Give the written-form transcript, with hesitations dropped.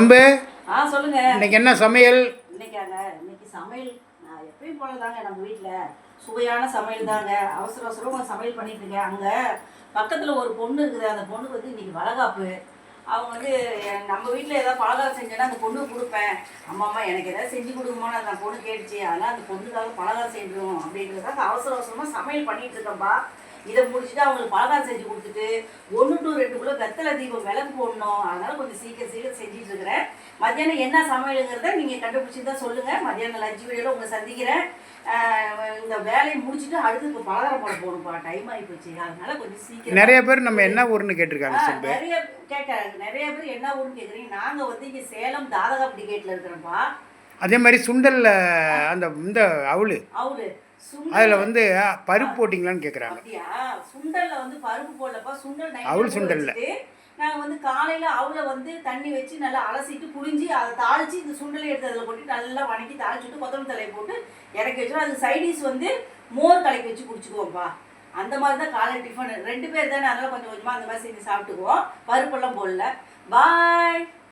அம்பு, சொல்லுங்க. இன்னைக்கு என்ன சமையல்? இன்னைக்கு சமையல் நான் எப்பயும் போல தாங்க. நம்ம வீட்டில் சுவையான சமையல் தாங்க. அவசர அவசரம் சமையல் பண்ணிட்டு இருக்கேன். அங்கே பக்கத்தில் ஒரு பொண்ணு இருக்குது. அந்த பொண்ணுக்கு வந்து இன்னைக்கு வளகாப்பு. அவங்க வந்து நம்ம வீட்டில் ஏதாவது பலகாரம் செஞ்சேன்னா அந்த பொண்ணுக்கு கொடுப்பேன். அம்மா அம்மா எனக்கு ஏதாவது செஞ்சு கொடுக்குமோன்னு அந்த பொண்ணு கேட்டுச்சு. அதனால் அந்த பொண்ணுக்காக பலகாரம் செஞ்சிடும் அப்படின்றதுக்காக அவசர அவசரமாக சமையல் பண்ணிட்டு இருக்கேன்ப்பா. இதை முடிச்சுட்டு அவங்களுக்கு பலகாரம் செஞ்சு கொடுத்துட்டு 1 to 2 கிலோ வெத்தலை தீபம் விளக்கு போடணும். அதனால் கொஞ்சம் சீக்கிரம் செஞ்சுட்டு இருக்கிறேன். மத்தியானம் என்ன சமையலுங்கிறத நீங்கள் கண்டுபிடிச்சி தான் சொல்லுங்கள். மத்தியானம் லஞ்ச் வீடியோவில் உங்களை சந்திக்கிறேன். இந்த வேலையை முடிச்சுட்டு அடுத்து இப்போ பலகாரம் போட போகணும்ப்பா. டைம் ஆகி போச்சு. அதனால கொஞ்சம் சீக்கிரம். நிறைய பேர் நம்ம என்ன ஊர்னு கேட்டிருக்காங்க. நிறைய கேட்குறாங்க. நிறைய பேர் என்ன ஊர்னு கேட்குறீங்க. நாங்கள் வந்து இங்கே சேலம் தாதகாப்பட்டி கேட்டில் இருக்கிறோம்ப்பா. அதே மாதிரி சுண்டலில் அந்த இந்த அவுளு அதில் வந்து பருப்பு போட்டிங்களான்னு கேட்குறாங்க. அப்படியா? சுண்டலில் வந்து பருப்பு போடலப்பா. அவுள் சுண்டலில் நாங்கள் வந்து காலையில் அவுளை வந்து தண்ணி வச்சு நல்லா அலசிட்டு புழிஞ்சி அதை தாளித்து இந்த சுண்டலை எடுத்து அதில் போட்டு நல்லா வணக்கி தாளிச்சுட்டு கொத்தமல்லி தலையை போட்டு இறக்கி வச்சுருவோம். அது சைடிஷ் வந்து மோர் கலக்கி வச்சு குடிச்சுக்குவோம்ப்பா. அந்த மாதிரி தான் காலை டிஃபன். 2 பேர் தானே, அதனால் கொஞ்சம் கொஞ்சமாக அந்த மாதிரி செஞ்சு சாப்பிட்டுக்குவோம். பருப்பெல்லாம் போடல. பாய்.